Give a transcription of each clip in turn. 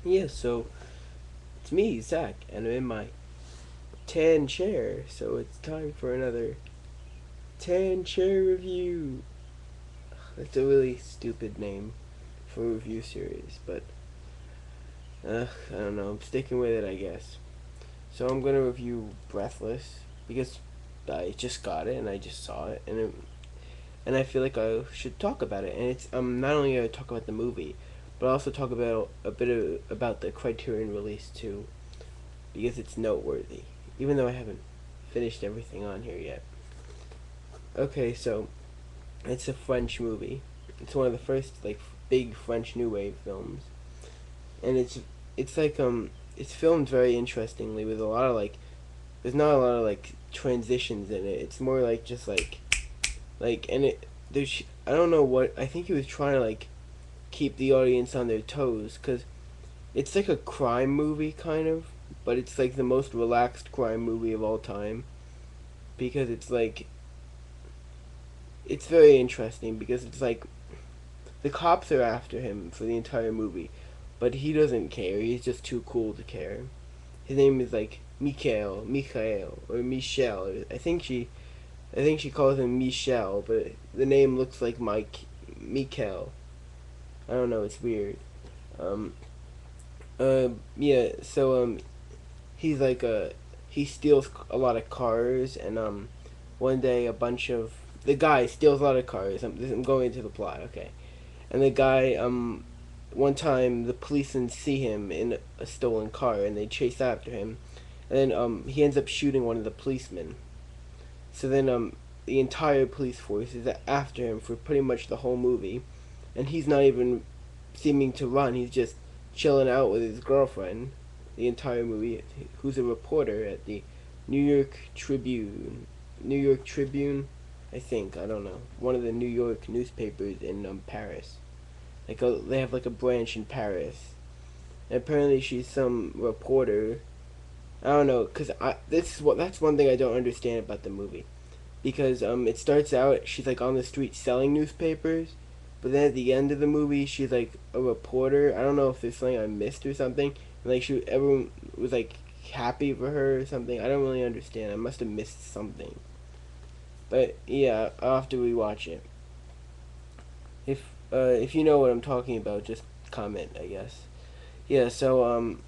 Yeah, so it's me, Zach, and I'm in my tan chair, so it's time for another tan chair review. That's a really stupid name for a review series, but I don't know. I'm sticking with it, I guess. So I'm gonna review Breathless because I just got it and I just saw it, and I feel like I should talk about it. And it's not only gonna talk about the movie, but also talk about a bit about the Criterion release too, because it's noteworthy, even though I haven't finished everything on here yet. Okay, so it's a French movie. It's one of the first like big French New Wave films, and it's like it's filmed very interestingly with a lot of like there's not a lot of like transitions in it. It's more like just and it there's I don't know what I think he was trying to like keep the audience on their toes because it's like a crime movie kind of, but it's like the most relaxed crime movie of all time because it's very interesting because it's like the cops are after him for the entire movie, but he doesn't care. He's just too cool to care. His name is like Michael, or Michel. I think she calls him Michel, but the name looks like Michael. I don't know. It's weird. Um. Yeah. So he's like he steals a lot of cars, and one day a bunch of the guy steals a lot of cars. I'm going into the plot. Okay, and the guy one time the policemen see him in a stolen car and they chase after him, and then he ends up shooting one of the policemen. So then the entire police force is after him for pretty much the whole movie, and he's not even seeming to run. He's just chilling out with his girlfriend the entire movie, who's a reporter at the New York Tribune. New York Tribune, I think. I don't know. One of the New York newspapers in Paris. They have like a branch in Paris. And apparently she's some reporter. I don't know, cause that's one thing I don't understand about the movie, because it starts out she's like on the street selling newspapers, but then at the end of the movie she's like a reporter. I don't know if there's something I missed or something. And like everyone was like happy for her or something. I don't really understand. I must have missed something. But yeah, I'll have to rewatch it. If you know what I'm talking about, just comment, I guess. Yeah. So and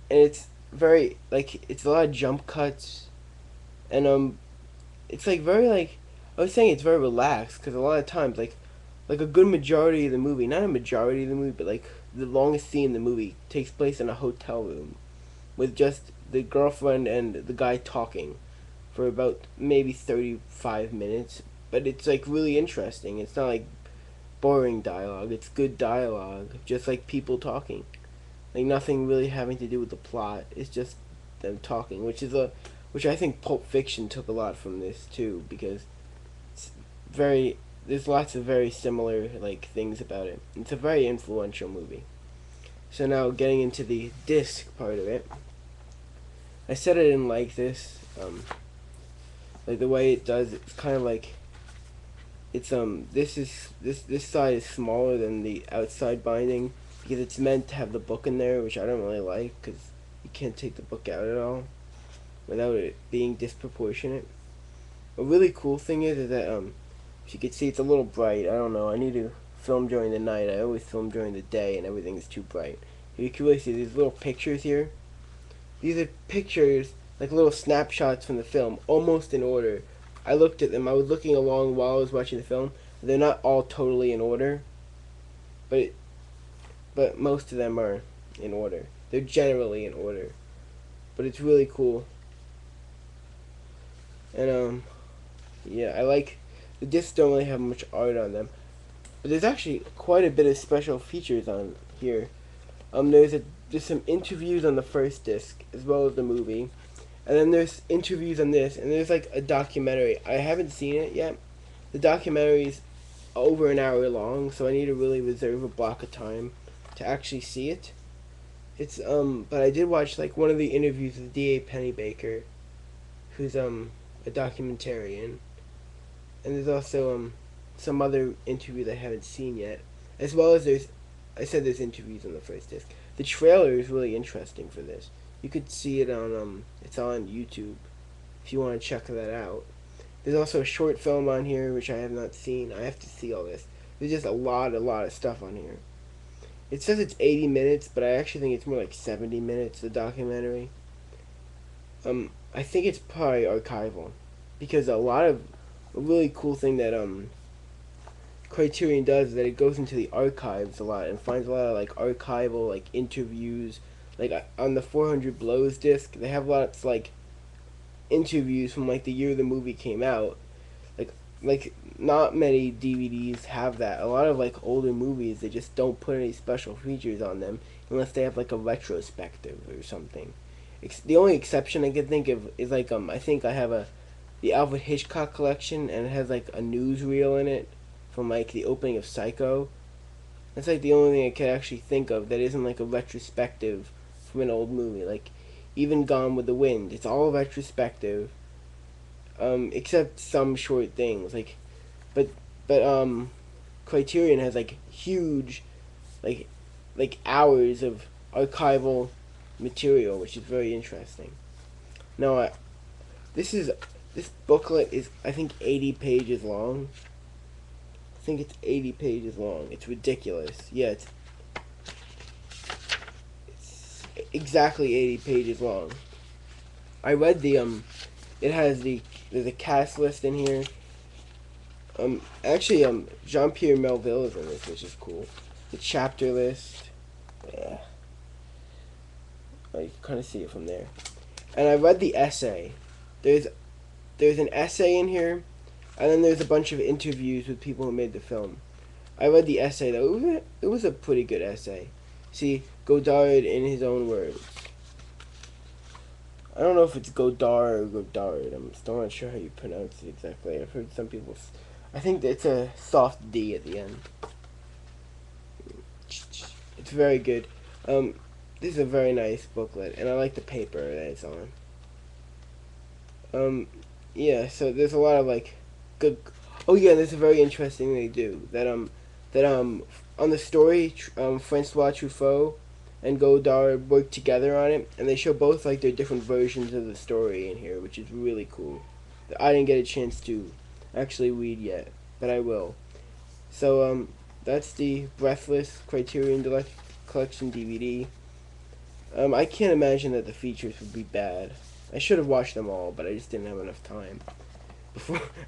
it's very like it's a lot of jump cuts, and it's like very like I was saying it's very relaxed because a lot of times like a good majority of the movie, not a majority of the movie, but like the longest scene in the movie takes place in a hotel room with just the girlfriend and the guy talking for about maybe 35 minutes. But it's like really interesting. It's not like boring dialogue. It's good dialogue, just like people talking. Like nothing really having to do with the plot. It's just them talking, which I think Pulp Fiction took a lot from this too, because it's very there's lots of very similar like things about it. It's a very influential movie. So now getting into the disc part of it, I said I didn't like this. Like the way it does, it's kind of like it's this side is smaller than the outside binding because it's meant to have the book in there, which I don't really like because you can't take the book out at all without it being disproportionate. A really cool thing is that if you can see, it's a little bright. I don't know. I need to film during the night. I always film during the day, and everything is too bright. You can really see these little pictures here. These are pictures, like little snapshots from the film, almost in order. I looked at them. I was looking along while I was watching the film. They're not all totally in order, but most of them are in order. They're generally in order, but it's really cool. And yeah, I like the discs don't really have much art on them, but there's actually quite a bit of special features on here. There's some interviews on the first disc as well as the movie, and then there's interviews on this, and there's like a documentary. I haven't seen it yet. The documentary's over an hour long, so I need to really reserve a block of time to actually see it. But I did watch like one of the interviews with D.A. Pennybaker, who's a documentarian, and there's also some other interview that I haven't seen yet, as well as there's I said there's interviews on the first disc. The trailer is really interesting for this. You could see it on it's on YouTube if you want to check that out. There's also a short film on here which I have not seen. I have to see all this. There's just a lot of stuff on here. It says it's 80 minutes, but I actually think it's more like 70 minutes, the documentary. I think it's probably archival, because a really cool thing that Criterion does is that it goes into the archives a lot and finds a lot of like archival like interviews. Like on the 400 Blows disc, they have lots like interviews from like the year the movie came out. Like not many DVDs have that. A lot of like older movies, they just don't put any special features on them unless they have like a retrospective or something. The only exception I can think of is like I think I have the Alfred Hitchcock collection, and it has like a newsreel in it from like the opening of Psycho. That's like the only thing I can actually think of that isn't like a retrospective from an old movie. Like even Gone with the Wind, it's all retrospective, except some short things. But Criterion has like huge, like hours of archival material, which is very interesting. Now, this booklet is I think 80 pages long. I think it's 80 pages long. It's ridiculous. Yeah, it's exactly 80 pages long. I read it has there's a cast list in here. Actually, Jean-Pierre Melville is in this, which is cool. The chapter list. Yeah. You can kind of see it from there. And I read the essay. There's an essay in here, and then there's a bunch of interviews with people who made the film. I read the essay though. It was a pretty good essay. See, Godard in his own words. I don't know if it's Godard or Godard. I'm still not sure how you pronounce it exactly. I've heard some people. I think it's a soft D at the end. It's very good. This is a very nice booklet, and I like the paper that it's on. Yeah. So there's a lot of like good. Oh yeah, there's a very interesting thing they do that on the story, Francois Truffaut and Godard work together on it, and they show both like their different versions of the story in here, which is really cool. I didn't get a chance to actually read yet, but I will. So that's the Breathless Criterion Collection DVD. I can't imagine that the features would be bad. I should have watched them all, but I just didn't have enough time.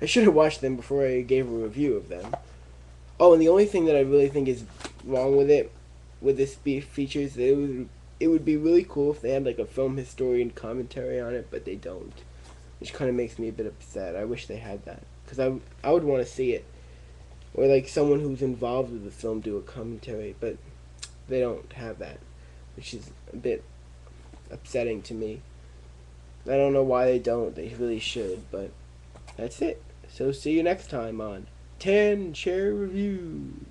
I should have watched them before I gave a review of them. Oh, and the only thing that I really think is wrong with it, with this features, that it would be really cool if they had like a film historian commentary on it, but they don't, which kind of makes me a bit upset. I wish they had that, because I would want to see it, or like someone who's involved with the film do a commentary, but they don't have that, which is a bit upsetting to me. I don't know why they don't. They really should, but that's it. So see you next time on 10 Chair Reviews.